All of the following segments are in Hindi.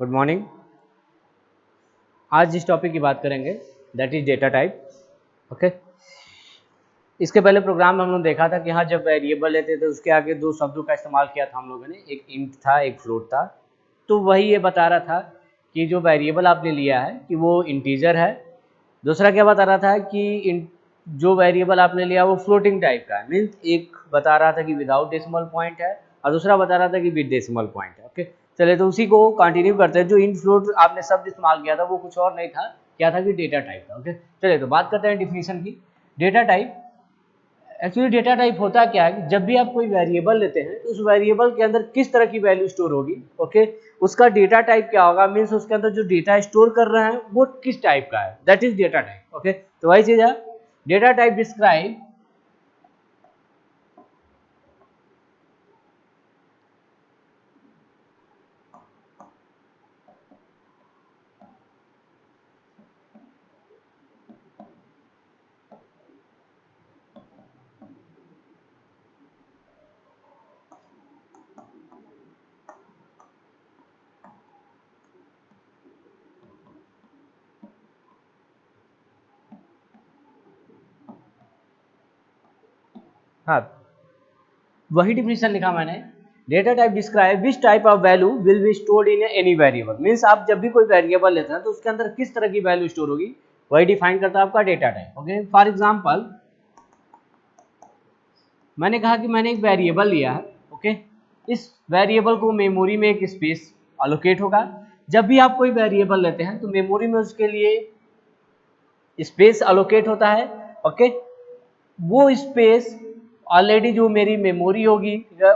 Good morning. आज जिस टॉपिक की बात करेंगे that is data type. Okay, इसके पहले प्रोग्राम में हम लोग देखा था कि हाँ जब वेरिएबल लेते थे उसके आगे दो शब्दों का इस्तेमाल किया था हम लोगों ने, एक इंट था एक फ्लोट था। तो वही ये बता रहा था कि जो वेरिएबल आपने लिया है कि वो इंटीजर है। दूसरा क्या बता रहा था कि जो वेरिएबल आपने लिया वो फ्लोटिंग टाइप का है, मीन्स एक बता रहा था कि विदाउट डेसिमल पॉइंट है और दूसरा बता रहा था कि विद डेसिमल पॉइंट है। ओके, चलिए तो उसी को कंटिन्यू करते हैं। जो इन फ्लोट आपने शब्द इस्तेमाल किया था वो कुछ और नहीं था, क्या था कि डेटा टाइप था। ओके, चलिए तो बात करते हैं डिफिनीशन की। Data type, actually data type होता क्या है कि जब भी आप कोई वेरिएबल लेते हैं तो उस वेरिएबल के अंदर किस तरह की वैल्यू स्टोर होगी। ओके, उसका डेटा टाइप क्या होगा, मीन्स उसके अंदर जो डेटा स्टोर कर रहे हैं वो किस टाइप का है, that is data type. Okay, तो वही चीज है, डेटा टाइप डिस्क्राइब हाँ वही डिफिनीशन लिखा मैंने। Data type describe which type of value will be stored in any variable, means आप जब भी कोई वेरिएबल लेते हैं तो उसके अंदर किस तरह की वैल्यू स्टोर होगी वही डिफाइन करता है आपका data type. Okay, for example मैंने कहा कि मैंने एक वेरिएबल लिया है। ओके, इस वेरिएबल को मेमोरी में एक स्पेस अलोकेट होगा। जब भी आप कोई वेरिएबल लेते हैं तो मेमोरी में उसके लिए स्पेस अलोकेट होता है। ओके, वो स्पेस ऑलरेडी जो मेरी मेमोरी होगी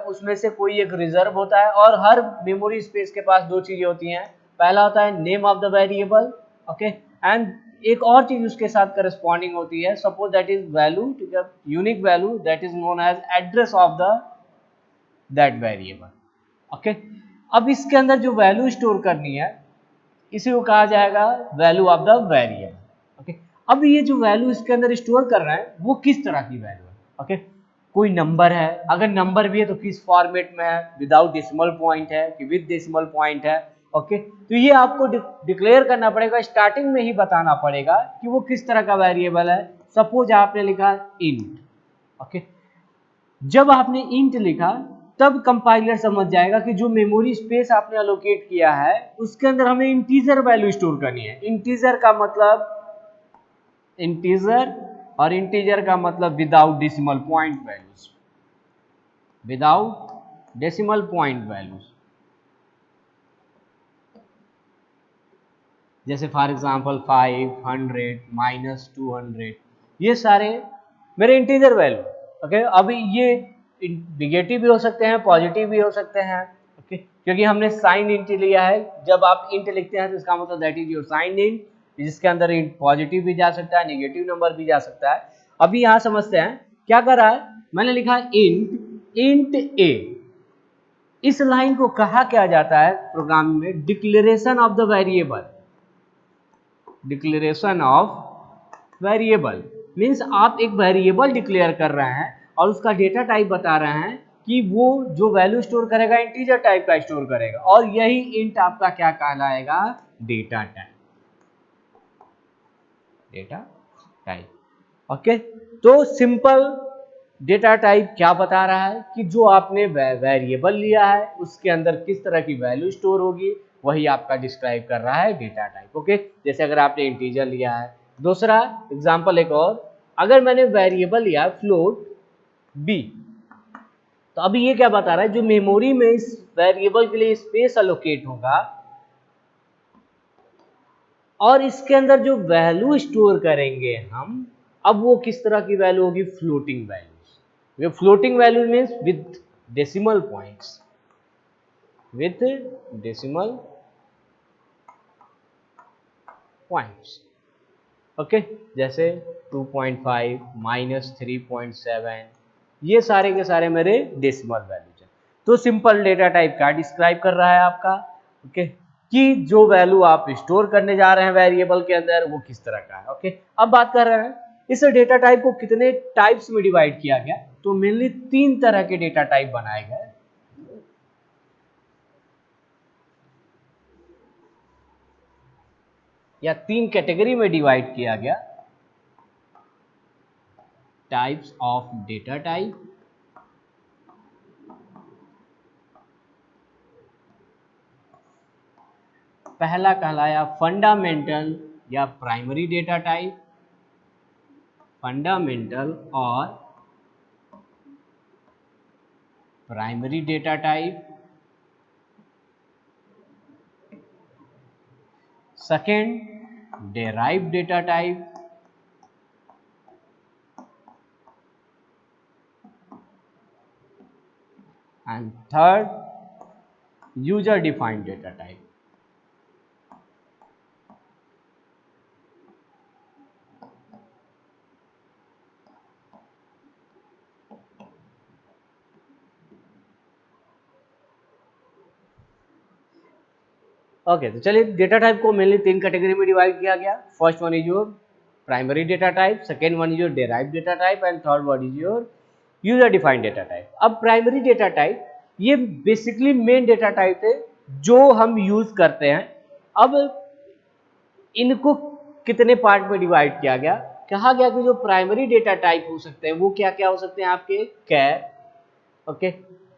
उसमें से कोई एक रिजर्व होता है और हर मेमोरी स्पेस के पास दो चीजें होती हैं। पहला होता है name of the variable, okay, and एक और चीज उसके साथ करस्पॉन्डिंग होती है, सपोज दैट इज वैल्यू, ठीक है, unique value that is known as address of the that variable. Okay, अब इसके अंदर जो वैल्यू स्टोर करनी है इसी को कहा जाएगा value of the variable. Okay, अब ये जो वैल्यू इसके अंदर स्टोर कर रहे हैं वो किस तरह की वैल्यू है। ओके, कोई नंबर है, अगर नंबर भी है तो किस फॉर्मेट में है, विदाउट डेसिमल पॉइंट है कि विद डेसिमल पॉइंट है। ओके, तो ये आपको डिक्लेयर करना पड़ेगा, स्टार्टिंग में ही बताना पड़ेगा कि वो किस तरह का वेरिएबल है। सपोज आपने लिखा इंट। ओके, जब आपने इंट लिखा तब कंपाइलर समझ जाएगा कि जो मेमोरी स्पेस आपने अलोकेट किया है उसके अंदर हमें इंटीजर वैल्यू स्टोर करनी है। इंटीजर का मतलब इंटीजर, और इंटीजर का मतलब without decimal point values, without decimal point values. जैसे फॉर एग्जांपल 500 -200, ये सारे मेरे इंटीजर वैल्यू। ओके, अभी ये निगेटिव भी हो सकते हैं पॉजिटिव भी हो सकते हैं। ओके, क्योंकि हमने साइन इंट लिया है। जब आप इंट लिखते हैं तो इसका मतलब that is your sign int, जिसके अंदर इंट पॉजिटिव भी जा सकता है नेगेटिव नंबर भी जा सकता है। अभी यहाँ समझते हैं क्या कर रहा है। मैंने लिखा इंट ए, इस लाइन को कहा क्या जाता है प्रोग्रामिंग में, declaration of the variable. Declaration of variable means आप एक वेरिएबल डिक्लेयर कर रहे हैं और उसका डेटा टाइप बता रहे हैं कि वो जो वैल्यू स्टोर करेगा इंटीजर टाइप का स्टोर करेगा, और यही इंट आपका क्या कहलाएगा, data type. Data type. Okay, तो सिंपल डेटा टाइप क्या बता रहा है कि जो आपने वेरिएबल लिया है उसके अंदर किस तरह की वैल्यू स्टोर होगी वही आपका डिस्क्राइब कर रहा है डेटा टाइप। ओके, जैसे अगर आपने इंटीजर लिया है। दूसरा एग्जांपल एक और, अगर मैंने वेरिएबल लिया फ्लोट बी, तो अभी ये क्या बता रहा है, जो मेमोरी में इस वेरिएबल के लिए स्पेस अलोकेट होगा और इसके अंदर जो वैल्यू स्टोर करेंगे हम, अब वो किस तरह की वैल्यू होगी, floating values. Floating value means with decimal points, with decimal points. Okay, जैसे 2.5 -3.7, ये सारे के सारे मेरे डेसिमल वैल्यूज हैं। तो सिंपल डेटा टाइप का डिस्क्राइब कर रहा है आपका। ओके, कि जो वैल्यू आप स्टोर करने जा रहे हैं वेरिएबल के अंदर वो किस तरह का है। ओके, अब बात कर रहे हैं इस डेटा टाइप को कितने टाइप्स में डिवाइड किया गया, तो मेनली 3 तरह के डेटा टाइप बनाए गए। या 3 कैटेगरी में डिवाइड किया गया, टाइप्स ऑफ डेटा टाइप। पहला कहलाया फंडामेंटल या प्राइमरी डेटा टाइप, फंडामेंटल और primary data type. Second derived data type, and third user defined data type. Okay, तो चलिए डेटा टाइप को मेनली 3 कैटेगरी में डिवाइड किया गया। First one is your primary data type, second one is your derived data type, and third one is your user defined data type. अब प्राइमरी डेटा टाइप ये बेसिकली मेन डेटा टाइप है जो हम यूज करते हैं। अब इनको कितने पार्ट में डिवाइड किया गया, कहा गया कि जो प्राइमरी डेटा टाइप हो सकते हैं वो क्या क्या हो सकते हैं आपके, कैर, ओके,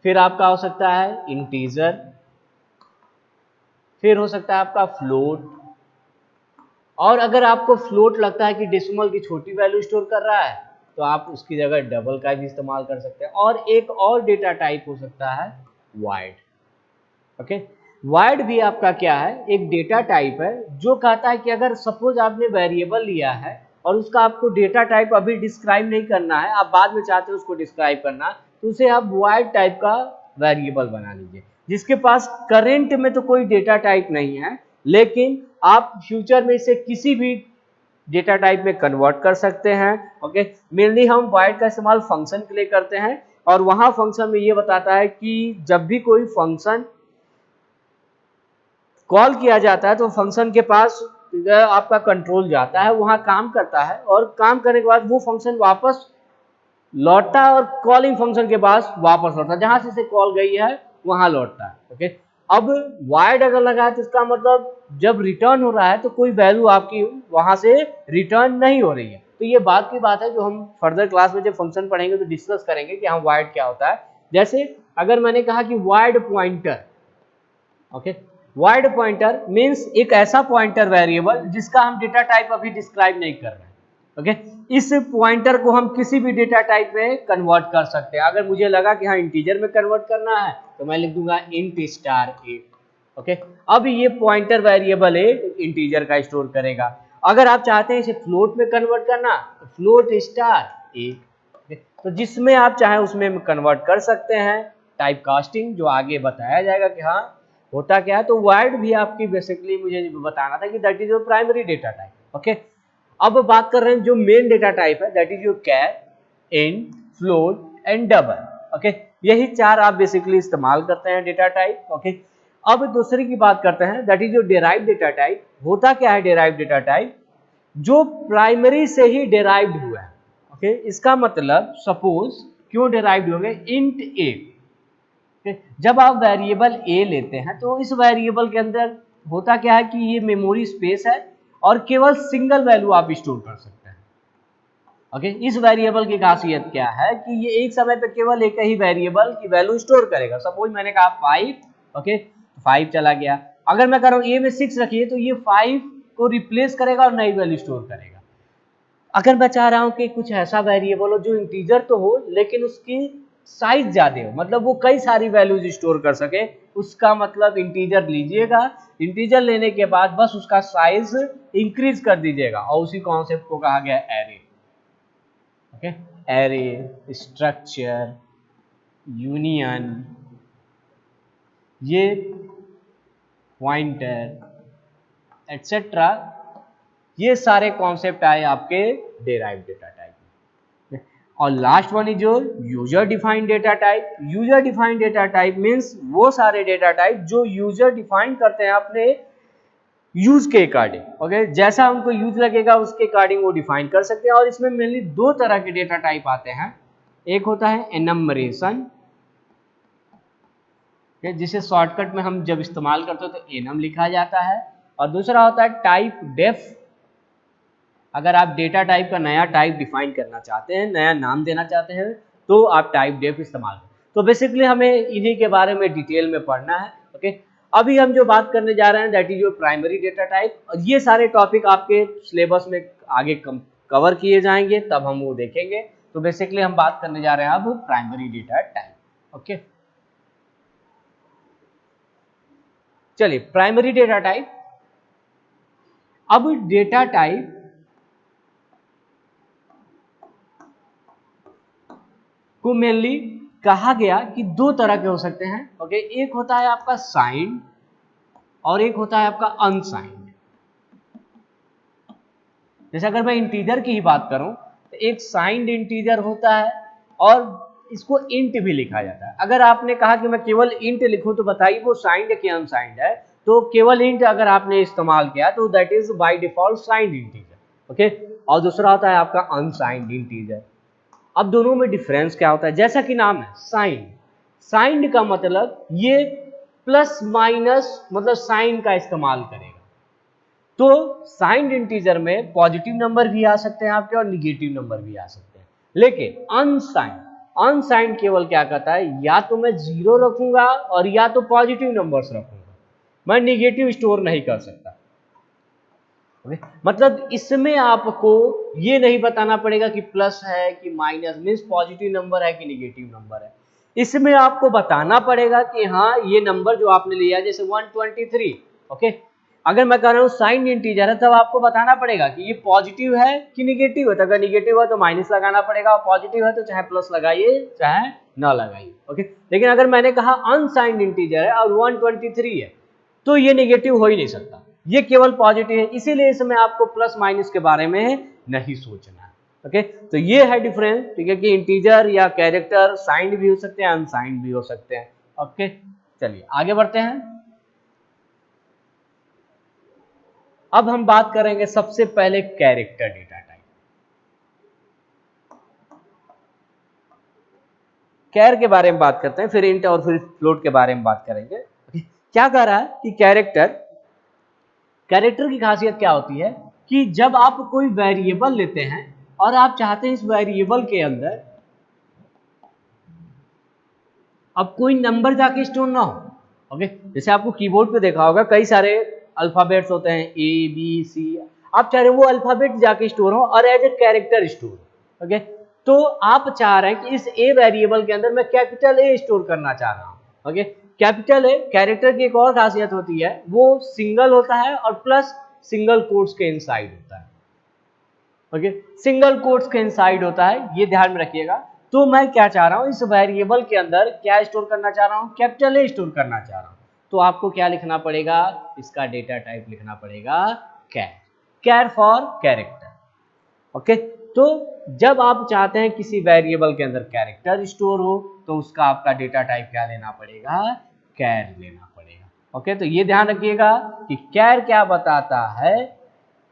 फिर आपका हो सकता है इंटीजर, फिर हो सकता है आपका फ्लोट, और अगर आपको फ्लोट लगता है कि डेसिमल की छोटी वैल्यू स्टोर कर रहा है तो आप उसकी जगह डबल का भी इस्तेमाल कर सकते हैं। और एक और डेटा टाइप हो सकता है वाइड। ओके, वाइड भी आपका क्या है, एक डेटा टाइप है जो कहता है कि अगर सपोज आपने वेरिएबल लिया है और उसका आपको डेटा टाइप अभी डिस्क्राइब नहीं करना है, आप बाद में चाहते हो उसको डिस्क्राइब करना, तो उसे आप वाइड टाइप का वेरिएबल बना लीजिए, जिसके पास करेंट में तो कोई डेटा टाइप नहीं है, लेकिन आप फ्यूचर में इसे किसी भी डेटा टाइप में कन्वर्ट कर सकते हैं। ओके, मेनली हम वाइड का इस्तेमाल फंक्शन के लिए करते हैं, और वहां फंक्शन में ये बताता है कि जब भी कोई फंक्शन कॉल किया जाता है तो फंक्शन के पास आपका कंट्रोल जाता है, वहां काम करता है, और काम करने के बाद वो फंक्शन वापस लौटता है और कॉलिंग फंक्शन के पास वापस लौटता है, जहां से इसे कॉल गई है वहां लौटता है। ओके, अब वाइड अगर लगा है तो इसका मतलब जब रिटर्न हो रहा है तो कोई वैल्यू आपकी वहां से रिटर्न नहीं हो रही है। तो ये बात की बात है जो हम फर्दर क्लास में जब फंक्शन पढ़ेंगे तो डिस्कस करेंगे कि हाँ वाइड क्या होता है। जैसे अगर मैंने कहा कि wide pointer, okay, wide pointer means एक ऐसा पॉइंटर वेरिएबल जिसका हम डेटा टाइप अभी डिस्क्राइब नहीं कर रहे हैं। ओके, इस पॉइंटर को हम किसी भी डेटा टाइप में कन्वर्ट कर सकते हैं। अगर मुझे लगा कि हाँ इंटीजर में कन्वर्ट करना है तो मैं लिख दूंगा इंट स्टार 8। ओके, अब ये पॉइंटर वेरिएबल 8 इंटीजर का स्टोर करेगा। अगर आप चाहते हैं इसे फ्लोट में कन्वर्ट करना तो फ्लोट स्टार 8। तो जिसमें आप चाहें उसमें कन्वर्ट कर सकते हैं। टाइप कास्टिंग जो आगे बताया जाएगा कि हाँ होता क्या है। तो वाइड भी आपकी बेसिकली मुझे बताना था कि that is your primary data type. Okay, अब बात कर रहे हैं जो मेन डेटा टाइप है, that is your char, int, float and double. Okay, यही 4 आप बेसिकली इस्तेमाल करते हैं डेटा टाइप। ओके, अब दूसरी की बात करते हैं, that is your derived data type. होता क्या है डेराइव्ड डेटा टाइप, जो प्राइमरी से ही डेराइव्ड हुआ है। ओके, इसका मतलब सपोज क्यों डेराइव्ड हो गए, इंट ए। जब आप वेरिएबल ए लेते हैं तो इस वेरिएबल के अंदर होता क्या है कि ये मेमोरी स्पेस है और केवल सिंगल वैल्यू आप स्टोर कर सकते हैं। ओके, इस वेरिएबल की खासियत क्या है कि ये एक समय पे केवल एक ही वेरिएबल की वैल्यू स्टोर करेगा। सपोज मैंने कहा 5, ओके, 5 चला गया। अगर मैं कह रहा हूँ ए में 6 रखिए तो ये 5 को रिप्लेस करेगा और नई वैल्यू स्टोर करेगा। अगर मैं चाह रहा हूं कि कुछ ऐसा वेरिएबल हो जो इंटीजर तो हो लेकिन उसकी साइज ज्यादा हो, मतलब वो कई सारी वैल्यूज स्टोर कर सके, उसका मतलब इंटीजर लीजिएगा, इंटीजर लेने के बाद बस उसका साइज इंक्रीज कर दीजिएगा, और उसी कॉन्सेप्ट को कहा गया array. Okay, array, structure, union, ये पॉइंटर एटसेट्रा, ये सारे कॉन्सेप्ट आए आपके डेराइव्ड डेटा टाइप में। और last one is your user defined data type. User defined data type means वो सारे डेटा टाइप जो यूजर डिफाइन करते हैं अपने यूज के अकॉर्डिंग। ओके, जैसा उनको यूज लगेगा उसके अकॉर्डिंग वो डिफाइन कर सकते हैं। और इसमें मेनली 2 तरह के डेटा टाइप आते हैं। एक होता है एनमरेशन, जिसे शॉर्टकट में हम जब इस्तेमाल करते हैं तो एनम लिखा जाता है, और दूसरा होता है टाइप डेफ। अगर आप डेटा टाइप का नया टाइप डिफाइन करना चाहते हैं, नया नाम देना चाहते हैं, तो आप टाइप डेफ इस्तेमाल करें। तो बेसिकली हमें इन्हीं के बारे में डिटेल में पढ़ना है। ओके, अभी हम जो बात करने जा रहे हैं that is your primary data type, और ये सारे टॉपिक आपके सिलेबस में आगे कवर किए जाएंगे, तब हम वो देखेंगे। तो बेसिकली हम बात करने जा रहे हैं अब प्राइमरी डेटा टाइप। ओके, चलिए प्राइमरी डेटा टाइप। अब डेटा टाइप को मेनली कहा गया कि दो तरह के हो सकते हैं। ओके, एक होता है आपका साइंड और एक होता है आपका अनसाइंड। जैसे अगर मैं इंटीजर की ही बात करूं तो एक साइंड इंटीजर होता है और इसको इंट भी लिखा जाता है। अगर आपने कहा कि मैं केवल इंट लिखूं तो बताइए वो साइंड है कि अनसाइंड है। तो केवल इंट अगर आपने इस्तेमाल किया तो that is by default signed integer. Okay, और दूसरा होता है आपका अनसाइंड इंटीजर। अब दोनों में डिफरेंस क्या होता है? जैसा कि नाम है साइंड, साइंड का मतलब ये प्लस माइनस मतलब साइन का इस्तेमाल करेगा। तो साइंड इंटीजर में पॉजिटिव नंबर भी आ सकते हैं आपके और निगेटिव नंबर भी आ सकते हैं। लेकिन अनसाइंड, अनसाइंड केवल क्या कहता है, या तो मैं जीरो रखूंगा और या तो पॉजिटिव नंबर्स रखूंगा, मैं निगेटिव स्टोर नहीं कर सकता। मतलब इसमें आपको ये नहीं बताना पड़ेगा कि प्लस है कि माइनस, मीन्स पॉजिटिव नंबर है कि निगेटिव नंबर है। इसमें आपको बताना पड़ेगा कि हाँ ये नंबर जो आपने लिया जैसे 123, ओके, अगर मैं कह रहा हूँ साइन इंटीजर है तब आपको बताना पड़ेगा कि ये पॉजिटिव है कि निगेटिव है। तो अगर निगेटिव है तो माइनस लगाना पड़ेगा और पॉजिटिव है तो चाहे प्लस लगाइए चाहे ना लगाइए। ओके, लेकिन अगर मैंने कहा अनसाइंड इंटीजर है और 123 है तो ये निगेटिव हो ही नहीं सकता, ये केवल पॉजिटिव है। इसीलिए इसमें आपको प्लस माइनस के बारे में नहीं सोचना है। ओके, तो ये है डिफरेंस। ठीक है कि इंटीजर या कैरेक्टर साइंड भी हो सकते हैं, अनसाइंड भी हो सकते हैं। ओके, चलिए आगे बढ़ते हैं। अब हम बात करेंगे सबसे पहले कैरेक्टर डेटा टाइप। कैर के बारे में बात करते हैं, फिर इंट और फिर फ्लोट के बारे में बात करेंगे। क्या कह रहा है कि कैरेक्टर, कैरेक्टर की खासियत क्या होती है कि जब आप कोई वेरिएबल लेते हैं और आप चाहते हैं इस वेरिएबल के अंदर अब कोई नंबर जाके स्टोर ना हो। ओके, जैसे आपको कीबोर्ड पे देखा होगा कई सारे अल्फाबेट्स होते हैं ए बी सी, आप चाह रहे हो वो अल्फाबेट जाके स्टोर हो और as a character store. Okay, तो आप चाह रहे हैं कि इस ए वेरिएबल के अंदर मैं कैपिटल ए स्टोर करना चाह रहा हूँ। ओके, कैपिटल ए कैरेक्टर की एक और खासियत होती है, वो सिंगल होता है और प्लस सिंगल कोट्स के इनसाइड होता है। ओके, सिंगल कोट्स के इनसाइड होता है, ये ध्यान में रखिएगा। तो मैं क्या चाह रहा हूं, इस वेरिएबल के अंदर क्या स्टोर करना चाह रहा हूं, कैपिटल ए स्टोर करना चाह रहा हूं। तो आपको क्या लिखना पड़ेगा, इसका डेटा टाइप लिखना पड़ेगा कैर, कैर फॉर कैरेक्टर। ओके, तो जब आप चाहते हैं किसी वेरिएबल के अंदर कैरेक्टर स्टोर हो तो उसका आपका डेटा टाइप क्या लेना पड़ेगा, कैर लेना पड़ेगा। ओके, तो ये ध्यान रखिएगा कि कैर क्या बताता है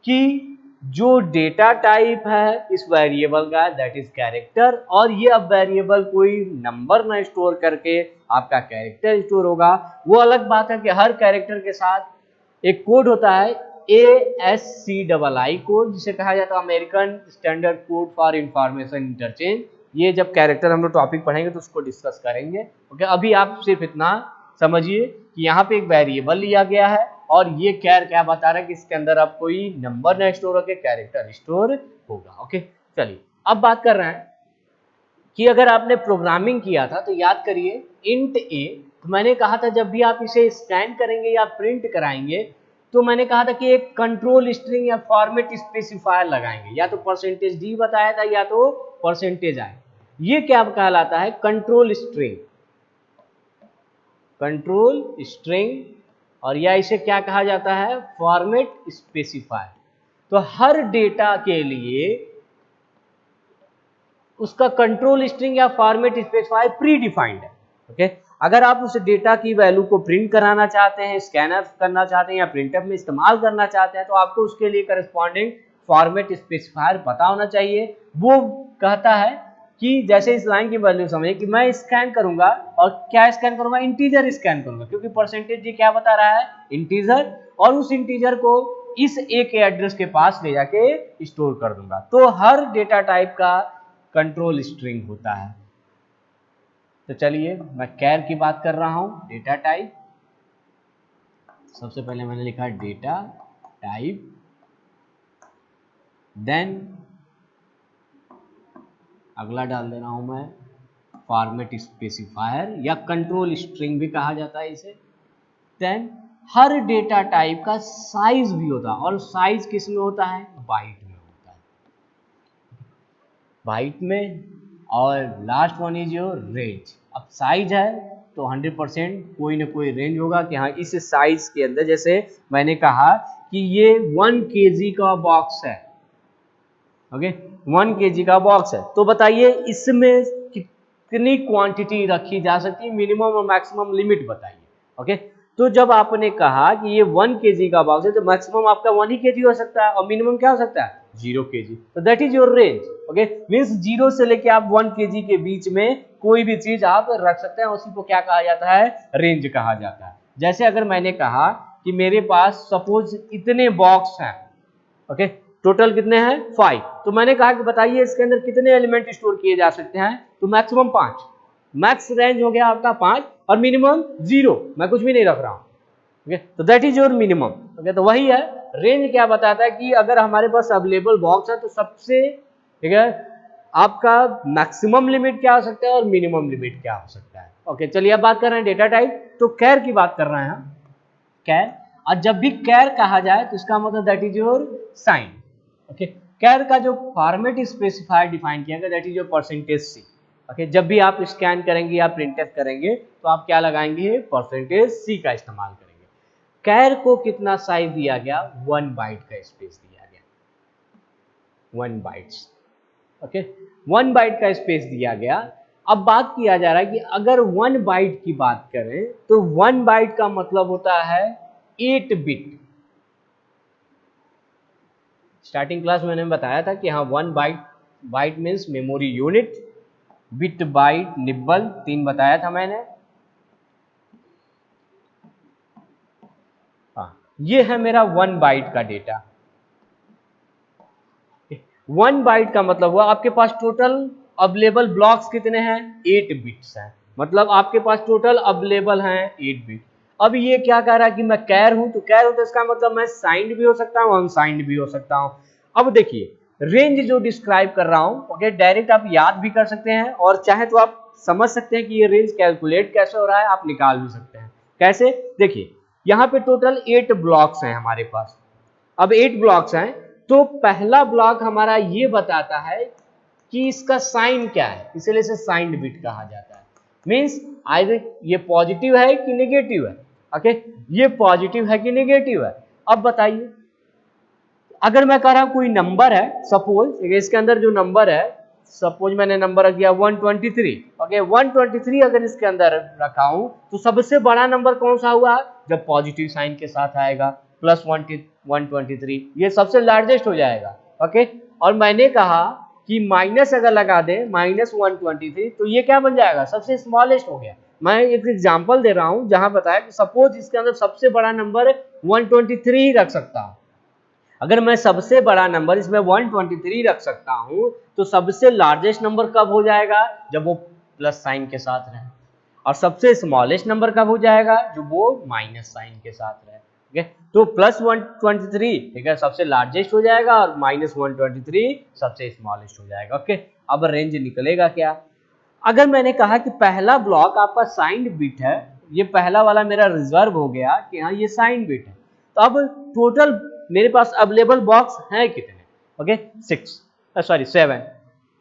कि जो डेटा टाइप है इस वेरिएबल का दैट इज कैरेक्टर, और ये अब वेरिएबल कोई नंबर ना स्टोर करके आपका कैरेक्टर स्टोर होगा। वो अलग बात है कि हर कैरेक्टर के साथ एक कोड होता है ASCII कोड, जिसे कहा जाता है American standard code for information interchange. ये जब कैरेक्टर हम लोग टॉपिक पढ़ेंगे तो उसको डिस्कस करेंगे। ओके, अभी आप सिर्फ इतना समझिए कि यहाँ पे एक वेरिएबल लिया गया है और ये कैर क्या बता रहा है कि इसके अंदर अब कोई नंबर ना स्टोर होकर कैरेक्टर स्टोर होगा। ओके, चलिए अब बात कर रहे हैं कि अगर आपने प्रोग्रामिंग किया था तो याद करिए इंट ए, तो मैंने कहा था जब भी आप इसे स्कैन करेंगे या प्रिंट कराएंगे तो मैंने कहा था कि एक कंट्रोल स्ट्रिंग या फॉर्मेट स्पेसिफायर लगाएंगे, या तो %d बताया था या तो %i। ये क्या कहलाता है, कंट्रोल स्ट्रिंग, कंट्रोल स्ट्रिंग, और या इसे क्या कहा जाता है, फॉर्मेट स्पेसिफायर। तो हर डेटा के लिए उसका कंट्रोल स्ट्रिंग या फॉर्मेट स्पेसिफायर प्री डिफाइंड है। ओके, अगर आप उस डेटा की वैल्यू को प्रिंट कराना चाहते हैं, स्कैनर करना चाहते हैं या प्रिंटर में इस्तेमाल करना चाहते हैं तो आपको उसके लिए करस्पॉन्डिंग फॉर्मेट स्पेसिफायर पता होना चाहिए। वो कहता है कि जैसे इस लाइन की वैल्यू समझिए कि मैं स्कैन करूंगा और क्या स्कैन करूंगा, इंटीजर स्कैन करूंगा, क्योंकि % क्या बता रहा है, इंटीजर, और उस इंटीजर को इस ए के एड्रेस के पास ले जाके स्टोर कर दूंगा। तो हर डेटा टाइप का कंट्रोल स्ट्रिंग होता है। तो चलिए मैं कैर की बात कर रहा हूं, डेटा टाइप। सबसे पहले मैंने लिखा डेटा टाइप, देन अगला डाल दे रहा हूं मैं फॉर्मेट स्पेसिफायर या कंट्रोल स्ट्रिंग भी कहा जाता है इसे। देन हर डेटा टाइप का साइज भी होता है, और साइज किस में होता है? बाइट में होता है, बाइट में। और last one is your range. अब साइज है तो 100% कोई ना कोई रेंज होगा कि हाँ इस साइज के अंदर, जैसे मैंने कहा कि ये 1 kg का बॉक्स है, ओके 1 kg का बॉक्स है, तो बताइए इसमें कितनी क्वांटिटी रखी जा सकती है, मिनिमम और मैक्सिमम लिमिट बताइए। ओके तो जब आपने कहा कि ये 1 kg का बॉक्स है तो मैक्सिमम आपका 1 ही kg हो सकता है और मिनिमम क्या हो सकता है? 0 kg। तो that is your range. Okay means 0 से लेके आप 1 kg के बीच में कोई भी चीज आप रख सकते हैं, उसी को क्या कहा जाता है? रेंज कहा जाता है। जैसे अगर मैंने कहा कि मेरे पास सपोज इतने बॉक्स हैं, ओके टोटल कितने हैं? 5, तो मैंने कहा कि बताइए इसके अंदर कितने एलिमेंट स्टोर किए जा सकते हैं? तो मैक्सिमम 5, मैक्स रेंज हो गया आपका 5 और मिनिमम 0, मैं कुछ भी नहीं रख रहा हूं। ओके तो that is your minimum. Okay तो वही है रेंज। क्या बताता है कि अगर हमारे पास अवेलेबल बॉक्स है तो सबसे, ठीक है, आपका मैक्सिमम लिमिट क्या हो सकता है और मिनिमम लिमिट क्या हो सकता है। ओके चलिए अब बात कर रहे हैं डेटा टाइप। तो कैर की बात कर रहे हैं हम, कैर। और जब भी कैर कहा जाए तो इसका मतलब that is your sign. Okay char का जो फॉर्मेट स्पेसिफायर डिफाइन किया गया that is your percentage C. Okay जब भी आप स्कैन करेंगे या प्रिंटफ करेंगे तो आप क्या लगाएंगे? परसेंटेज सी का इस्तेमाल करेंगे। कैर को कितना साइज दिया गया? 1 बाइट का स्पेस दिया गया, 1 बाइट्स। ओके 1 बाइट का स्पेस दिया गया। अब बात किया जा रहा है कि अगर 1 बाइट की बात करें तो 1 बाइट का मतलब होता है 8 बिट। स्टार्टिंग क्लास में मैंने बताया था कि हाँ 1 byte, byte means memory unit, bit byte nibble 3 बताया था मैंने। हाँ ये है मेरा 1 बाइट का डेटा। 1 बाइट का मतलब हुआ आपके पास टोटल अवेलेबल ब्लॉक्स कितने हैं? 8 बिट्स हैं, मतलब आपके पास टोटल अवेलेबल हैं 8 बिट। अब ये क्या कह रहा है कि मैं कैर हूं, तो कैर हूं तो इसका मतलब मैं साइंड भी हो सकता हूं, अनसाइंड भी हो सकता हूं। अब देखिए रेंज जो डिस्क्राइब कर रहा हूं, ओके डायरेक्ट आप याद भी कर सकते हैं और चाहे तो आप समझ सकते हैं कि ये रेंज कैलकुलेट कैसे हो रहा है, आप निकाल भी सकते हैं। कैसे? देखिए यहाँ पे टोटल 8 ब्लॉक्स हैं हमारे पास। अब 8 ब्लॉक्स हैं तो पहला ब्लॉक हमारा ये बताता है कि इसका साइन क्या है, इसलिए इसे साइंड बिट कहा जाता है। मींस आइदर ये पॉजिटिव है कि नेगेटिव है। ओके ये पॉजिटिव है कि नेगेटिव है। अब बताइए अगर मैं कह रहा हूं कोई नंबर है, सपोज इसके अंदर जो नंबर है, सपोज मैंने नंबर रख दिया 123। ओके 123 अगर इसके अंदर रखा हूं तो सबसे बड़ा नंबर कौन सा हुआ? जब पॉजिटिव साइन के साथ आएगा, प्लस 123 ये सबसे लार्जेस्ट हो जाएगा। ओके और मैंने कहा कि माइनस अगर लगा दे -123 तो ये क्या बन जाएगा? सबसे स्मॉलेस्ट हो गया। मैं एक एग्जांपल दे रहा हूं जहां बताया कि सपोज इसके अंदर सबसे बड़ा नंबर 123 ही रख सकता हूं। अगर मैं सबसे बड़ा नंबर इसमें 123 रख सकता हूं तो सबसे लार्जेस्ट नंबर कब हो जाएगा? जब वो प्लस साइन के साथ रहे। और सबसे स्मॉलेस्ट नंबर कब हो जाएगा? जो वो माइनस साइन के साथ रहे। ठीक है तो प्लस 123 ठीक है सबसे लार्जेस्ट हो जाएगा और -123 सबसे स्मॉलेस्ट हो जाएगा। ओके अब रेंज निकलेगा क्या? अगर मैंने कहा कि पहला ब्लॉक आपका साइंड बिट है, ये पहला वाला मेरा रिजर्व हो गया कि हाँ ये साइंड बिट है, तो अब टोटल मेरे पास अवेलेबल बॉक्स हैं कितने? ओके 7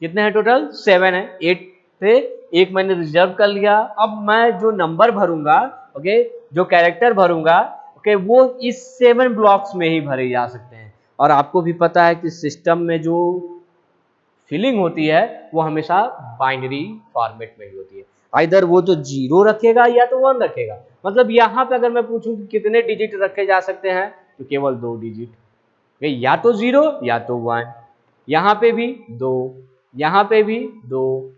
कितने हैं टोटल? 7 है। 8 थे, एक मैंने रिजर्व कर लिया। अब मैं जो नंबर भरूंगा, ओके जो कैरेक्टर भरूंगा, ओके वो इस 7 ब्लॉक्स में ही भरे जा सकते हैं। और आपको भी पता है कि सिस्टम में जो फिलिंग होती है वो हमेशा बाइनरी फॉर्मेट में ही होती है, आइदर वो तो 0 रखेगा या तो 1 रखेगा। मतलब यहाँ पे अगर मैं पूछूं कि कितने डिजिट रखे जा सकते हैं तो केवल 2 डिजिट, या तो 0 या तो 1। यहाँ पे भी 2, यहाँ पे भी 2,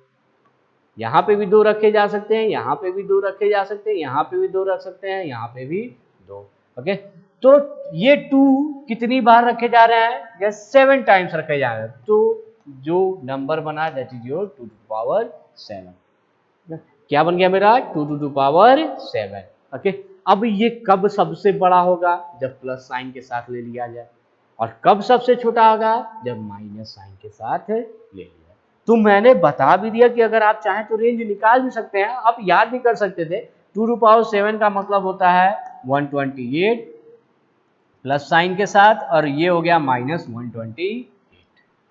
यहाँ पे भी 2 रखे जा सकते हैं, यहाँ पे भी 2 रखे जा सकते हैं, यहाँ पे भी 2 रख सकते हैं, यहाँ पे भी 2। ओके तो ये 2 कितनी बार रखे जा रहे हैं, या 7 टाइम्स रखे जा रहे हैं, तो जो नंबर बना that is your 2 to power 7। क्या बन गया मेरा 2 टू पावर 7। ओके, अब ये कब सबसे बड़ा होगा, जब प्लस साइन के साथ ले लिया जाए, और कब सबसे छोटा होगा, जब माइनस साइन के साथ ले लिया। तो मैंने बता भी दिया कि अगर आप चाहें तो रेंज निकाल भी सकते हैं, आप याद भी कर सकते थे। 2 टू पावर 7 का मतलब होता है 128 प्लस साइन के साथ, और ये हो गया माइनस 128।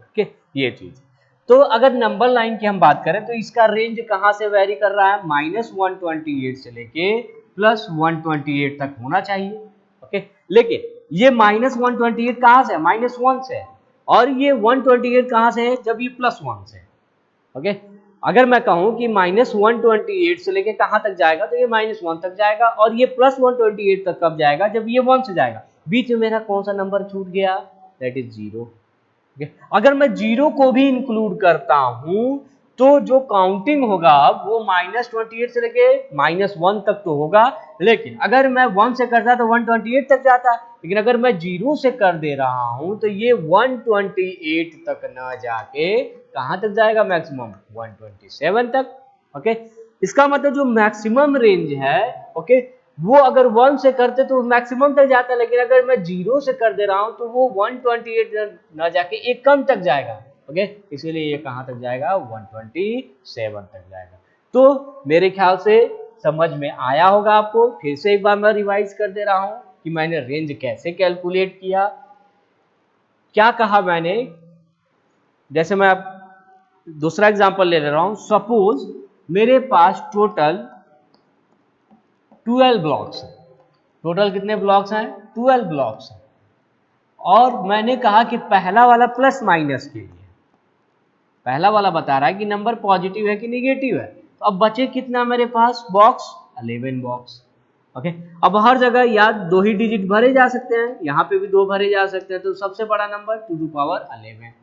ओके, ये चीज। तो अगर नंबर लाइन की हम बात करें तो इसका रेंज कहां से वेरी कर रहा है, माइनस 128 से लेके प्लस 128 तक होना चाहिए। ओके, लेकिन ये माइनस 128 कहां से है, माइनस 1 से है, और ये 128 कहां से है, जब ये प्लस 1 से है। ओके, अगर मैं कहूं कि माइनस 128 से लेके कहां तक जाएगा, तो ये माइनस 1 तक जाएगा, और ये प्लस 128 तक कब जाएगा, जब ये 1 से जाएगा। बीच में मेरा कौन सा नंबर छूट गया, दैट इज 0। अगर मैं 0 को भी इंक्लूड करता हूं तो जो काउंटिंग होगा वो माइनस 28 से लेके माइनस 1 तक तो होगा, लेकिन अगर मैं 1 से करता तो 128 तक जाता, लेकिन अगर मैं 0 से कर दे रहा हूं तो ये 128 तक ना जाके कहां तक जाएगा, मैक्सिमम 127 तक। ओके, इसका मतलब जो मैक्सिमम रेंज है, ओके, वो अगर 1 से करते तो मैक्सिमम तक जाता, लेकिन अगर मैं 0 से कर दे रहा हूं तो वो 128 ना जाके एक कम तक जाएगा। ओके, इसीलिए ये कहां तक जाएगा, 127 तक जाएगा। तो मेरे ख्याल से समझ में आया होगा आपको। फिर से एक बार मैं रिवाइज कर दे रहा हूं कि मैंने रेंज कैसे कैलकुलेट किया, क्या कहा मैंने। जैसे मैं दूसरा एग्जांपल ले रहा हूं, सपोज मेरे पास टोटल 12 ब्लॉक्स हैं। टोटल कितने ब्लॉक्स हैं, 12 ब्लॉक्स हैं, और मैंने कहा कि पहला वाला प्लस माइनस के लिए, पहला वाला बता रहा है कि नंबर पॉजिटिव है कि निगेटिव है। तो अब बचे कितना मेरे पास बॉक्स, 11 बॉक्स। ओके, अब हर जगह या 2 ही डिजिट भरे जा सकते हैं, यहाँ पे भी 2 भरे जा सकते हैं, तो सबसे बड़ा नंबर 2 टू पावर 11।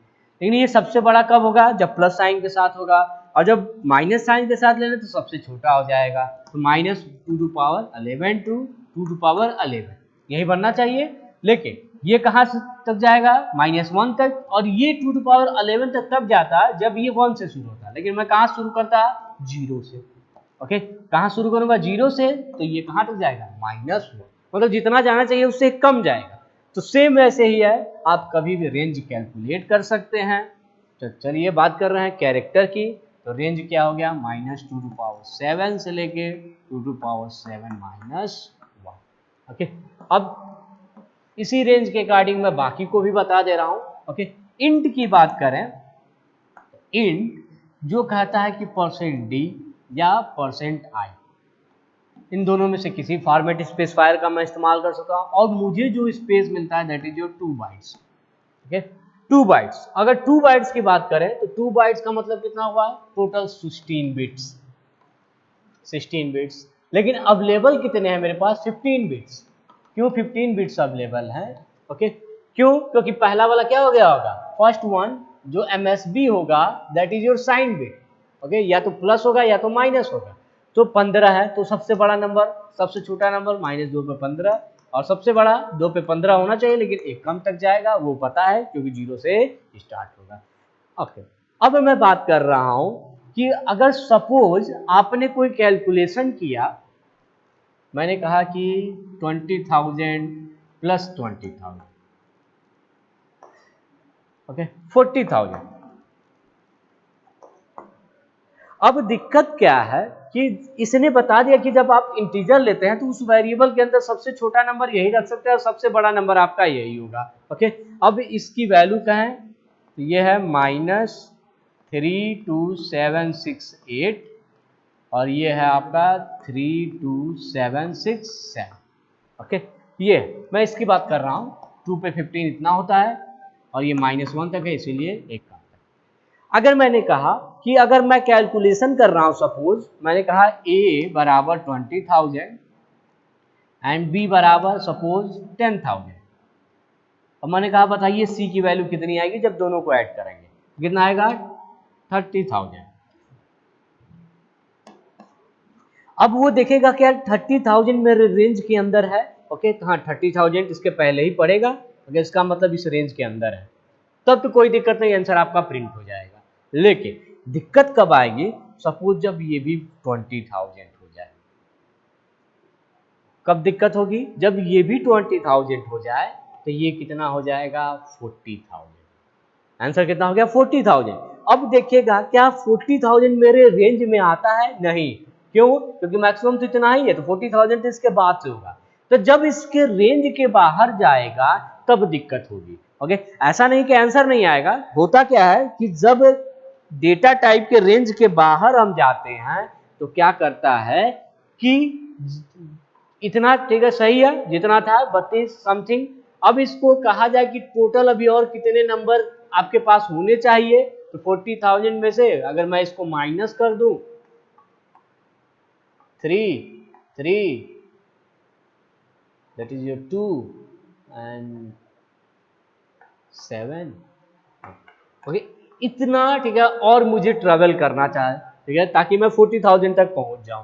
लेकिन ये सबसे बड़ा कब होगा, जब प्लस साइन के साथ होगा, और जब माइनस साइन के साथ लेना तो सबसे छोटा हो जाएगा। तो minus 2 to power 11 to 2 to power 11 यही बनना चाहिए। लेकिन ये कहाँ तक जाएगा, माइनस 1 तक, और ये 2 टू पावर 11 तक तब जाता जब ये 1 से शुरू होता, लेकिन मैं कहाँ शुरू करता, 0 से। ओके, कहाँ शुरू करूंगा, 0 से, तो ये कहाँ तक जाएगा, माइनस 1, मतलब जितना जाना चाहिए उससे कम जाएगा। तो सेम वैसे ही है, आप कभी भी रेंज कैलकुलेट कर सकते हैं। तो चलिए बात कर रहे हैं कैरेक्टर की, तो रेंज क्या हो गया, माइनस 2 टू पावर 7 से लेके 2 टू पावर 7 माइनस 1। ओके, अब इसी रेंज के अकॉर्डिंग मैं बाकी को भी बता दे रहा हूं। ओके, इंट की बात करें, इंट जो कहता है कि %d या %i, इन दोनों में से किसी फॉर्मेट स्पेसिफायर का मैं इस्तेमाल कर सकता हूं, और मुझे जो स्पेस मिलता है that is your 2 bytes. Okay, 2 bytes. अगर 2 बाइट्स की बात करें तो 2 बाइट्स का मतलब कितना हुआ, टोटल 16 बिट्स, 16 बिट्स। लेकिन अवेलेबल कितने हैं मेरे पास, 15 बिट्स। क्यों 15 बिट्स अवेलेबल हैं, ओके, क्यों, क्योंकि पहला वाला क्या हो गया होगा, फर्स्ट वन जो MSB होगा that is your sign bit. Okay, या तो प्लस होगा या तो माइनस होगा। तो 15 है, तो सबसे बड़ा नंबर, सबसे छोटा नंबर -2 पे 15, और सबसे बड़ा 2 पे 15 होना चाहिए, लेकिन एक कम तक जाएगा, वो पता है क्योंकि 0 से स्टार्ट होगा। ओके, अब मैं बात कर रहा हूं कि अगर सपोज आपने कोई कैलकुलेशन किया, मैंने कहा कि 20,000 प्लस 20,000, ओके, 40,000। अब दिक्कत क्या है कि इसने बता दिया कि जब आप इंटीजर लेते हैं तो उस वेरिएबल के अंदर सबसे छोटा नंबर यही रख सकते हैं और सबसे बड़ा नंबर आपका यही होगा। ओके, अब इसकी वैल्यू क्या है, तो ये है -32768, और ये है आपका 32767। ओके, ये मैं इसकी बात कर रहा हूँ, 2 पे 15 इतना होता है, और ये -1 तक है, इसीलिए एक का। अगर मैंने कहा कि अगर मैं कैलकुलेशन कर रहा हूं, सपोज मैंने कहा A बराबर 20,000 एंड B बराबर सपोज 10,000, और मैंने कहा बताइए C की वैल्यू कितनी आएगी जब दोनों को ऐड करेंगे, कितना आएगा, 30,000। अब वो देखेगा क्या 30,000 मेरे रेंज के अंदर है, ओके, तो हाँ 30,000 इसके पहले ही पड़ेगा, अगर इसका मतलब इस रेंज के अंदर है, तब तो कोई दिक्कत नहीं, आंसर आपका प्रिंट हो जाएगा। लेकिन दिक्कत कब आएगी, सपोज जब ये भी 20,000 हो जाए। कब दिक्कत होगी, जब ये भी 20,000 हो जाए तो ये कितना हो जाएगा 40,000। आंसर कितना हो गया 40,000। अब देखिएगा क्या 40,000 मेरे रेंज में आता है, नहीं, क्यों, क्योंकि मैक्सिमम तो इतना ही है, तो 40,000 तो इसके बाद से होगा, तो जब इसके रेंज के बाहर जाएगा तब दिक्कत होगी। ओके, ऐसा नहीं कि आंसर नहीं आएगा, होता क्या है कि जब डेटा टाइप के रेंज के बाहर हम जाते हैं तो क्या करता है कि इतना, ठीक है, सही है, जितना था 32 समथिंग, अब इसको कहा जाए कि टोटल अभी और कितने नंबर आपके पास होने चाहिए, तो 40,000 में से अगर मैं इसको माइनस कर दूं 3 that is your 2 and 7, okay, इतना, ठीक है, और मुझे ट्रेवल करना चाहे, ठीक है, ताकि मैं 40,000 तक पहुंच जाऊं,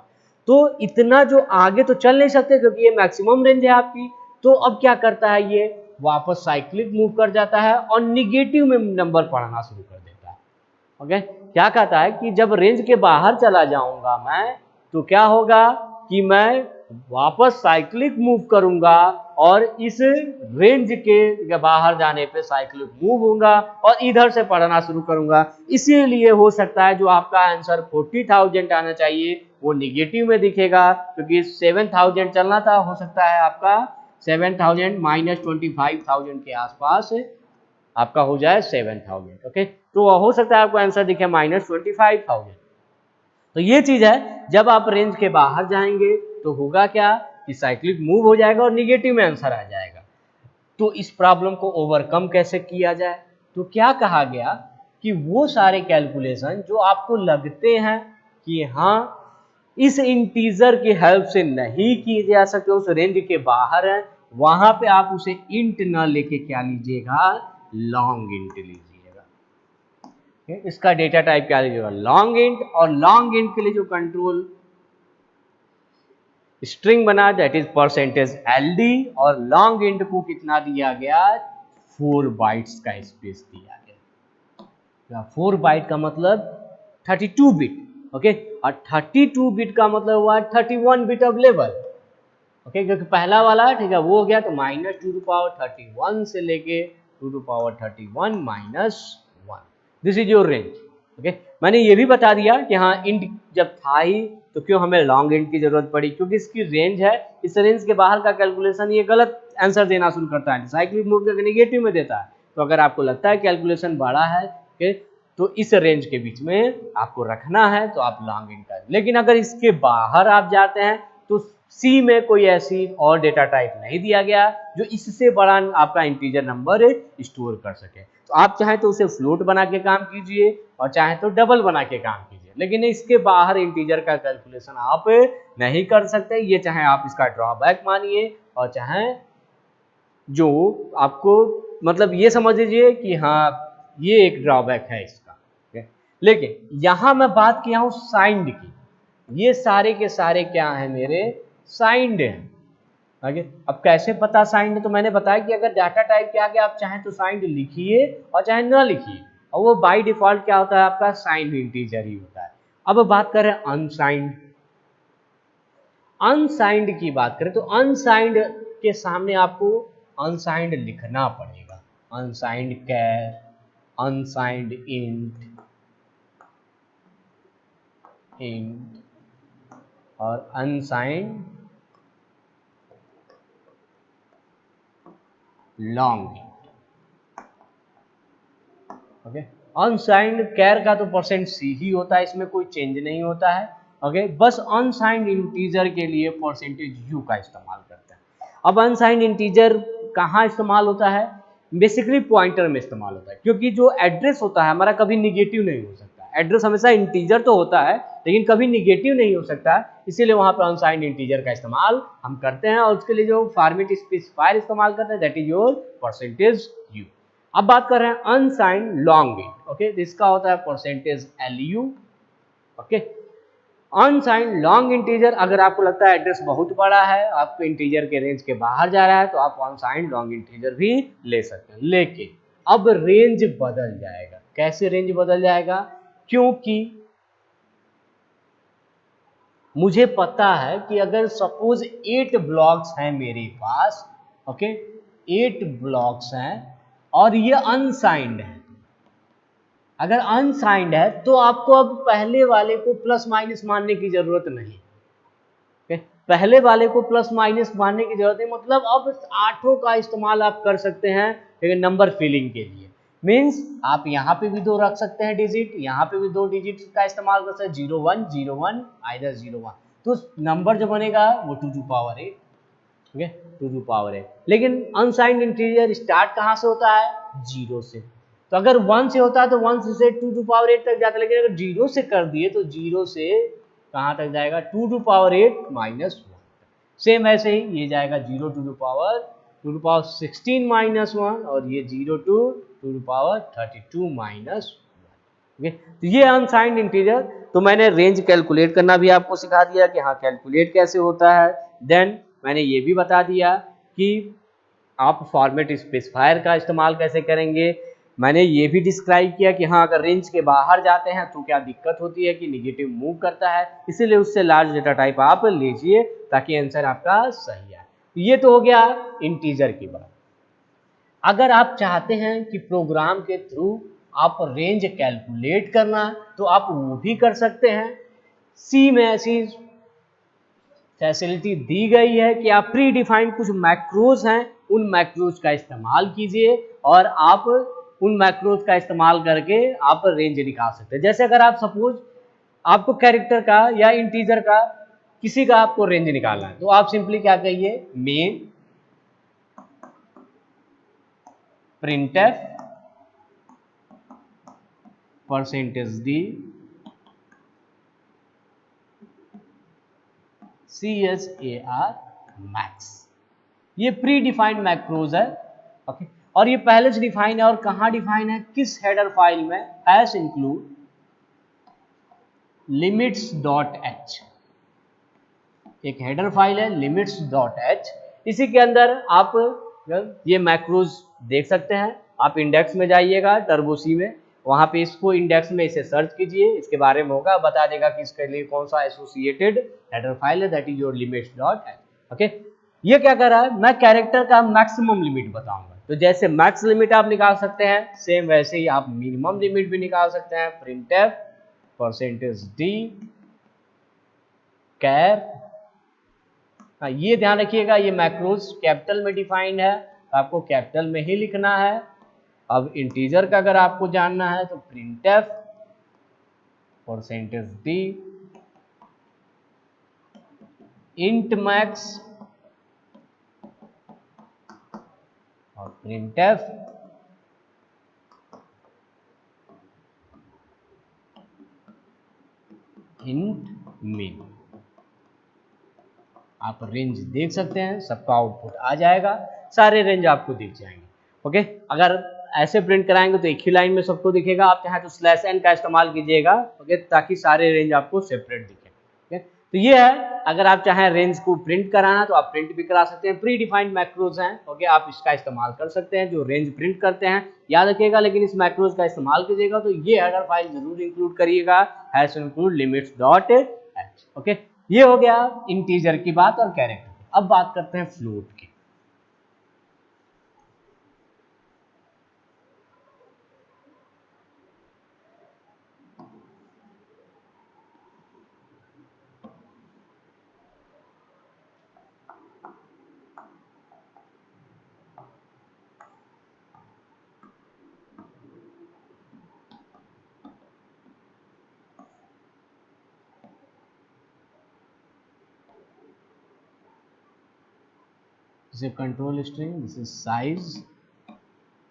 तो इतना जो आगे तो चल नहीं सकते क्योंकि ये मैक्सिमम रेंज है आपकी। तो अब क्या करता है, ये वापस साइक्लिक मूव कर जाता है और निगेटिव में नंबर पढ़ना शुरू कर देता है। ओके, क्या कहता है कि जब रेंज के बाहर चला जाऊंगा मैं, तो क्या होगा कि मैं वापस साइक्लिक मूव करूंगा और इस रेंज के बाहर जाने पे साइक्लिक मूव होगा और इधर से पढ़ना शुरू करूंगा। इसीलिए हो सकता है जो आपका आंसर 40,000 आना चाहिए वो निगेटिव में दिखेगा, क्योंकि 7,000 चलना था, हो सकता है आपका 7,000 माइनस 25,000 के आसपास आपका हो जाए 7,000। ओके, तो हो सकता है आपको आंसर दिखे माइनस 25,000। तो ये चीज है, जब आप रेंज के बाहर जाएंगे तो होगा क्या कि साइक्लिक मूव हो जाएगा और निगेटिव में आंसर आ जाएगा। तो इस प्रॉब्लम को ओवरकम कैसे किया जाए, तो क्या कहा गया कि वो सारे कैलकुलेशन जो आपको लगते हैं कि हाँ इस इंटीजर की हेल्प से नहीं किए जा सकते, उस रेंज के बाहर है, वहां पे आप उसे इंट ना लेके क्या लीजिएगा, लॉन्ग इंट लीजिएगा। इसका डेटा टाइप क्या लीजिएगा, लॉन्ग इंट, और लॉन्ग इंट के लिए जो कंट्रोल स्ट्रिंग बना दैट इज परसेंटेज LD, और लॉन्ग इंट को कितना दिया गया 4 बाइट्स का स्पेस दिया गया। 4 बाइट का मतलब 32 बिट, ओके, और 32 बिट का मतलब हुआ 31 बिट अवेलेबल। ओके, क्योंकि पहला वाला, ठीक है, वो हो गया, तो -2^31 से लेके 2^31 -1, this is your range. Okay, मैंने ये भी बता दिया कि हाँ इंट जब था ही तो क्यों हमें लॉन्ग इंट की जरूरत पड़ी, क्योंकि इसकी रेंज है, इस रेंज के बाहर का कैलकुलेशन ये गलत आंसर देना शुरू करता है, साइक्लिक मूव करके नेगेटिव में देता है। तो अगर आपको लगता है कैलकुलेशन बड़ा है, ओके, तो इस रेंज के बीच में आपको रखना है तो आप लॉन्ग इंट कर, लेकिन अगर इसके बाहर आप जाते हैं तो सी में कोई ऐसी और डेटा टाइप नहीं दिया गया जो इससे बड़ा आपका इंटीजर नंबर स्टोर कर सके। तो आप चाहें तो उसे फ्लोट बना के काम कीजिए और चाहे तो डबल बना के काम कीजिए, लेकिन इसके बाहर इंटीजर का कैलकुलेशन आप नहीं कर सकते। ये चाहे आप इसका ड्रॉबैक मानिए और चाहे जो आपको, मतलब ये समझ लीजिए कि हाँ ये एक ड्रॉबैक है इसका। लेकिन यहां मैं बात किया हूं साइंड की, ये सारे के सारे क्या है मेरे साइंड हैं। आगे अब कैसे पता साइंड है, तो मैंने बताया कि अगर डाटा टाइप के आगे आप चाहें तो साइंड लिखिए और चाहे ना लिखिए, और वो बाय डिफॉल्ट क्या होता है आपका साइंड इंटीजर ही होता है। अब बात करें अनसाइंड, अनसाइंड की बात करें तो अनसाइंड के सामने आपको अनसाइंड लिखना पड़ेगा, अनसाइंड कैर, अनसाइंड इंट और अनसाइंड लॉन्ग। ओके, अनसाइंड कैर का तो %C ही होता है, इसमें कोई चेंज नहीं होता है। ओके, बस अनसाइंड इंटीजर के लिए %U का इस्तेमाल करते हैं। अब अनसाइंड इंटीजर कहाँ इस्तेमाल होता है, बेसिकली पॉइंटर में इस्तेमाल होता है, क्योंकि जो एड्रेस होता है हमारा कभी निगेटिव नहीं हो सकता, एड्रेस हमेशा इंटीजर तो होता है लेकिन कभी निगेटिव नहीं हो सकता, इसीलिए वहां पर अनसाइंड इंटीजर का इस्तेमाल हम करते हैं और उसके लिए जो फॉर्मेट स्पेसिफायर इस्तेमाल करते हैं दैट इज योर %U। अब बात कर रहे हैं अनसाइंड लॉन्ग इंट, ओके, इसका होता है %LU। Okay, unsigned long integer, अगर आपको लगता है एड्रेस बहुत बड़ा है, आपको इंटीजर के रेंज के बाहर जा रहा है, तो आप अनसाइंड लॉन्ग इंटीजर भी ले सकते हैं। लेकिन अब रेंज बदल जाएगा। कैसे रेंज बदल जाएगा? क्योंकि मुझे पता है कि अगर सपोज 8 ब्लॉक्स हैं मेरे पास, ओके, 8 ब्लॉक्स हैं और ये अनसाइंड है। अगर अनसाइंड है तो आपको अब पहले वाले को प्लस माइनस मानने की जरूरत नहीं। पहले वाले को प्लस माइनस मानने की जरूरत नहीं, मतलब अब 8 का इस्तेमाल आप कर सकते हैं लेकिन नंबर फिलिंग के लिए। मीन्स आप यहाँ पे भी 2 रख सकते हैं डिजिट, यहाँ पे भी 2 डिजिट का इस्तेमाल कर सकते हैं, 01 01 आइदर 01, तो नंबर जो बनेगा वो 2 टू पावर 8, ठीक है, 2 टू पावर 8। लेकिन अनसाइंड इंटीजर स्टार्ट कहाँ से होता है? 0 से। तो अगर 1 से होता है तो 1 से 2 टू पावर 8 तक जाता है, लेकिन अगर 0 से कर दिए तो 0 से कहाँ तक जाएगा? 2 टू पावर 8 माइनस 1। सेम ऐसे ही ये जाएगा 0 टू पावर 16 माइनस 1, और ये 0 टू पावर 32 माइनस 1। तो ये अनसाइंड इंटीजर। तो मैंने रेंज कैलकुलेट करना भी आपको सिखा दिया कि हाँ कैलकुलेट कैसे होता है। देन मैंने ये भी बता दिया कि आप फॉर्मेट स्पेसिफायर का इस्तेमाल कैसे करेंगे। मैंने ये भी डिस्क्राइब किया कि हाँ अगर रेंज के बाहर जाते हैं तो क्या दिक्कत होती है कि निगेटिव मूव करता है, इसीलिए उससे लार्ज डेटा टाइप आप लीजिए ताकि आंसर आपका सही आए। ये तो हो गया इंटीजर की बात। अगर आप चाहते हैं कि प्रोग्राम के थ्रू आप रेंज कैलकुलेट करना तो आप वो भी कर सकते हैं। सी में ऐसी फैसिलिटी दी गई है कि आप प्री डिफाइंड कुछ मैक्रोज हैं, उन मैक्रोज का इस्तेमाल कीजिए और आप उन मैक्रोज का इस्तेमाल करके आप रेंज निकाल सकते हैं। जैसे अगर आप सपोज आपको कैरेक्टर का या इंटीजर का किसी का आपको रेंज निकालना है, तो आप सिंपली क्या कहिए, main printf percentage D CHAR max. ये प्री डिफाइंड मैक्रोज है, ओके, और ये पहले से डिफाइन है। और कहाँ डिफाइन है? किस हेडर फाइल में? हैश इंक्लूड limits.h, एक हेडर फाइल है limits.h। इसी के अंदर आप ये मैक्रोज देख सकते हैं। आप इंडेक्स में जाइएगा टर्बो सी में, वहां पे इसको इंडेक्स में इसे सर्च कीजिए, इसके बारे में होगा, बता देगा कि इसके लिए कौन सा एसोसिएटेड हेडर फाइल है, that is your limits.h। Okay, ये क्या कर रहा है? मैं कैरेक्टर का मैक्सिमम लिमिट बताऊंगा। तो जैसे मैक्स लिमिट आप निकाल सकते हैं, सेम वैसे ही आप मिनिमम लिमिट भी निकाल सकते हैं। printf परसेंटेज डी कैर, ये ध्यान रखिएगा ये मैक्रोज कैपिटल में डिफाइंड है, तो आपको कैपिटल में ही लिखना है। अब इंटीजर का अगर आपको जानना है तो printf percentage D int max और printf इंट min। आप रेंज देख सकते हैं, सबका आउटपुट आ जाएगा, सारे रेंज आपको दिख जाएंगे। ओके, अगर ऐसे प्रिंट कराएंगे तो एक ही लाइन में सबको दिखेगा। आप चाहें तो /n का इस्तेमाल कीजिएगा, ओके, ताकि सारे रेंज आपको सेपरेट दिखे। ओके, तो ये है, अगर आप चाहें रेंज को प्रिंट कराना तो आप प्रिंट भी करा सकते हैं। प्री डिफाइंड मैक्रोज हैं, ओके, आप इसका इस्तेमाल कर सकते हैं जो रेंज प्रिंट करते हैं, याद रखिएगा। लेकिन इस मैक्रोज का इस्तेमाल कीजिएगा तो ये हेडर फाइल जरूर इंक्लूड करिएगा, हैश इंक्लूड limits.h। ओके, ये हो गया इंटीजर की बात और कैरेक्टर की। अब बात करते हैं फ्लोट की। This is a control string, this is size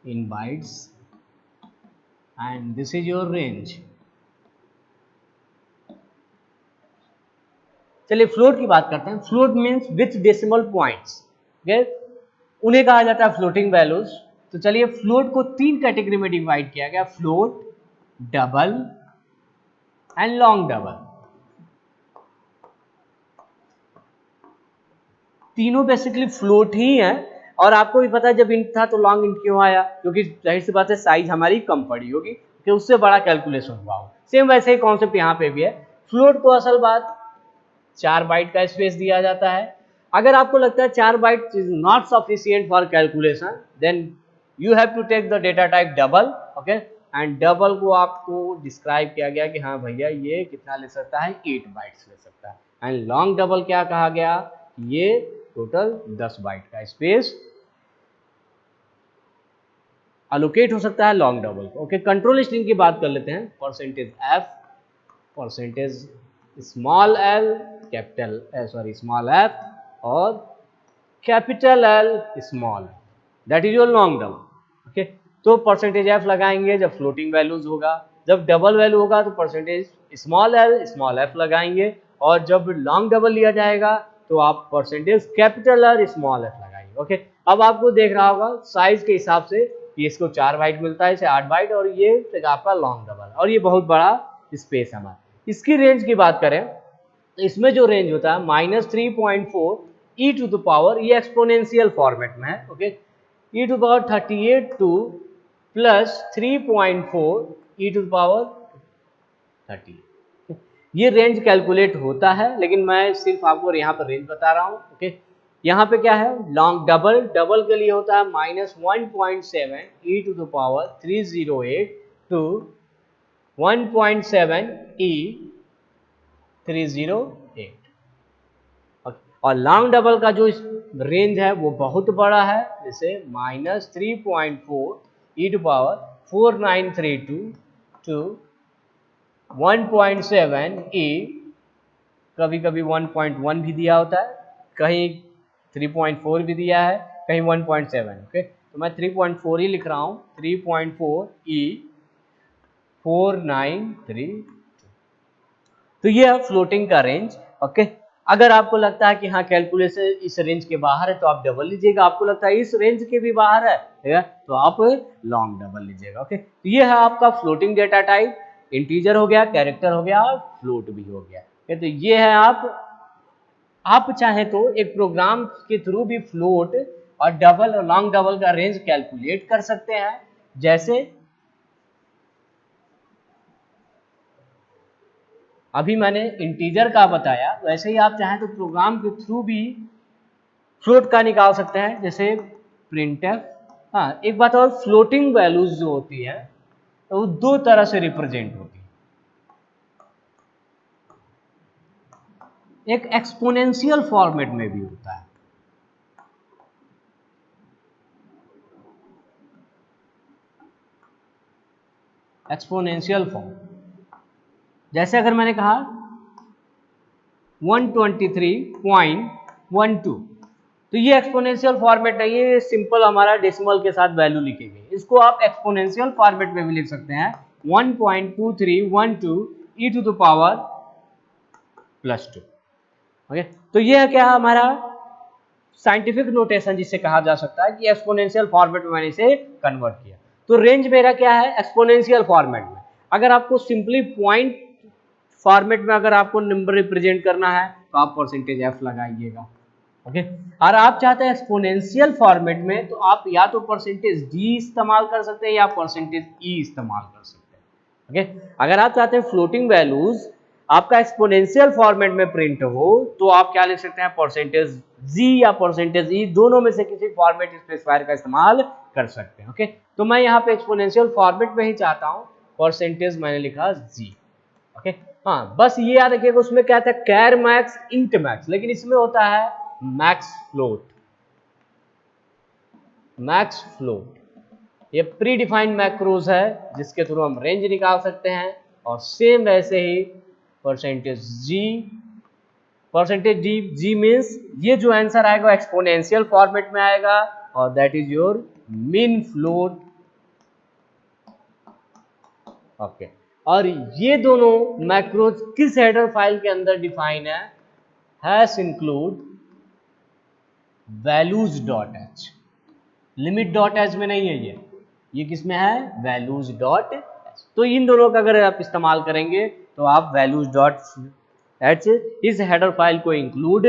in bytes and this is your range। चलिए फ्लोट की बात करते हैं। Float means with decimal points, उन्हें कहा जाता है फ्लोटिंग वैल्यूज। तो चलिए फ्लोट को 3 कैटेगरी में डिवाइड किया गया, float, double and long double. तीनों बेसिकली फ्लोट ही है। और आपको भी पता है जब इंट था तो लॉन्ग इंट क्यों आया, क्योंकि जाहिर सी बात है साइज हमारी कम पड़ी होगी कि उससे बड़ा कैलकुलेशन हुआ हो। सेम वैसे ही कॉन्सेप्ट यहाँ पे भी है। फ्लोट को असल बात 4 बाइट का स्पेस दिया जाता है। अगर आपको लगता है 4 byte is not sufficient for calculation, then you have to take the data type double, okay. And double को आपको डिस्क्राइब किया गया कि हाँ भैया ये कितना ले सकता है, 8 बाइट्स ले सकता है। एंड लॉन्ग डबल क्या कहा गया, ये टोटल 10 बाइट का स्पेस अलोकेट हो सकता है लॉन्ग डबल को, ओके। कंट्रोल स्ट्रिंग की बात कर लेते हैं। Percentage F, percentage small L, capital small F और capital L small, that is your long double, okay. तो परसेंटेज एफ लगाएंगे जब फ्लोटिंग वैल्यूज होगा, जब डबल वैल्यू होगा तो percentage small L small F लगाएंगे, और जब लॉन्ग डबल लिया जाएगा तो आप percentage capital L small F लगाएंगे, ओके। अब आपको देख रहा होगा साइज के हिसाब से ये इसको 4 बाइट मिलता है, इसे 8 बाइट, और ये आपका लॉन्ग डबल, और ये बहुत बड़ा स्पेस है हमारा। इसकी रेंज की बात करें तो इसमें जो रेंज होता है -3.4 ई टू द पावर, ये एक्सपोनेंशियल फॉर्मेट में है, okay. E to power 38 plus 3.4 E to power 38, ये रेंज कैलकुलेट होता है, लेकिन मैं सिर्फ आपको यहाँ पर रेंज बता रहा हूँ, ओके। यहाँ पे क्या है, लॉन्ग डबल, डबल के लिए होता है -1.7 ई टू द पावर 308 टू 1.7 ई 308, और लॉन्ग डबल का जो रेंज है वो बहुत बड़ा है, जैसे -3.4 ई टू पावर 4932 टू 1.7 ई, कभी कभी 1.1 भी दिया होता है, कहीं 3.4 भी दिया है, कहीं 1.7, ओके। तो मैं 3.4 ही लिख रहा हूँ, 3.4 ई 4932। तो ये है फ्लोटिंग का रेंज, ओके। अगर आपको लगता है कि हाँ कैलकुलेशन इस रेंज के बाहर है तो आप डबल लीजिएगा, आपको लगता है इस रेंज के भी बाहर है, ठीक है, तो आप लॉन्ग डबल लीजिएगा, ओके। तो ये है आपका फ्लोटिंग डेटा टाइप, इंटीजर हो गया, कैरेक्टर हो गया और फ्लोट भी हो गया, तो ये है आप चाहे तो एक प्रोग्राम के थ्रू भी फ्लोट और डबल और लॉन्ग डबल का रेंज कैलकुलेट कर सकते हैं। जैसे अभी मैंने इंटीजर का बताया, वैसे ही आप चाहें तो प्रोग्राम के थ्रू भी फ्लोट का निकाल सकते हैं, जैसे प्रिंटफ। हाँ, एक बात और, फ्लोटिंग वैल्यूज जो होती है तो वो 2 तरह से रिप्रेजेंट होती है। एक एक्सपोनेंशियल फॉर्मेट में भी होता है, एक्सपोनेंशियल फॉर्म। जैसे अगर मैंने कहा 123.12, तो ये एक्सपोनेंशियल फॉर्मेट नहीं है, ये सिंपल हमारा डेसिमल के साथ वैल्यू लिखेंगे। इसको आप एक्सपोनेंशियल फॉर्मेट में भी लिख सकते हैं, 1.2312 ई टू द पावर +2, ओके। तो ये है क्या हमारा साइंटिफिक नोटेशन, जिससे कहा जा सकता है कि एक्सपोनेंशियल फॉर्मेट में मैंने इसे कन्वर्ट किया। तो रेंज मेरा क्या है एक्सपोनेंशियल फॉर्मेट में। अगर आपको सिंपली पॉइंट फॉर्मेट में अगर आपको नंबर रिप्रेजेंट करना है तो आप परसेंटेज एफ लगाइएगा, ओके। और आप चाहते हैं एक्सपोनेंशियल फॉर्मेट में, तो आप या तो परसेंटेज डी इस्तेमाल कर सकते हैं या परसेंटेज ई इस्तेमाल कर सकते हैं, ओके। अगर आप चाहते हैं फ्लोटिंग वैल्यूज आपका एक्सपोनेंशियल फॉर्मेट में प्रिंट हो, तो आप क्या लिख सकते हैं, परसेंटेज जी या परसेंटेज ई, दोनों में से किसी फॉर्मेट स्पेसिफायर का इस्तेमाल कर सकते हैं, ओके। तो मैं यहाँ पे एक्सपोनेंशियल फॉर्मेट में ही चाहता हूँ, परसेंटेज मैंने लिखा जी, ओके। हाँ, बस ये याद रखिएगा उसमें क्या था, कैर मैक्स इंट मैक्स, लेकिन इसमें होता है मैक्स फ्लोट, मैक्स फ्लोट। ये प्री डिफाइंड मैक्रोज है जिसके थ्रू हम रेंज निकाल सकते हैं, और सेम वैसे ही परसेंटेज जी मीन्स ये जो आंसर आएगा एक्सपोनेंशियल फॉर्मेट में आएगा, और that is your mean float, okay. और ये दोनों मैक्रोज किस हेडर फाइल के अंदर डिफाइन है, हैश इंक्लूड values.h, limit.h में नहीं है, ये किस में है, values.h। तो इन दोनों का अगर आप इस्तेमाल करेंगे तो आप values.h इस हेडर फाइल को इंक्लूड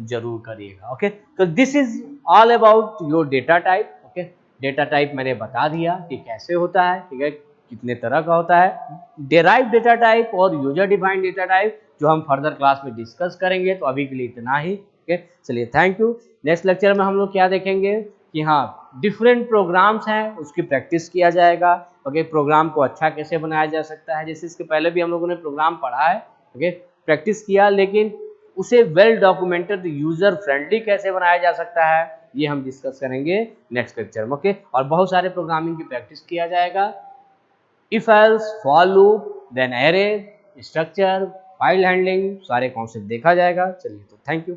जरूर करिएगा। ओके, तो this is all about your data type. Okay, data type मैंने बता दिया कि कैसे होता है, ठीक है, कितने तरह का होता है, डेराइव डेटा टाइप और यूजर डिफाइंड डेटा टाइप, जो हम फर्दर क्लास में डिस्कस करेंगे। तो अभी के लिए इतना ही। ओके, चलिए थैंक यू। नेक्स्ट लेक्चर में हम लोग क्या देखेंगे कि हाँ, डिफरेंट प्रोग्राम्स हैं, उसकी प्रैक्टिस किया जाएगा। ओके, प्रोग्राम को अच्छा कैसे बनाया जा सकता है, जैसे इसके पहले भी हम लोगों ने प्रोग्राम पढ़ा है, ओके, प्रैक्टिस किया, लेकिन उसे वेल डॉक्यूमेंटेड यूजर फ्रेंडली कैसे बनाया जा सकता है, ये हम डिस्कस करेंगे नेक्स्ट लेक्चर में। ओके, और बहुत सारे प्रोग्रामिंग की प्रैक्टिस किया जाएगा। If else, for loop, then array, structure, file handling, सारे कॉन्सेप्ट देखा जाएगा। चलिए, तो थैंक यू।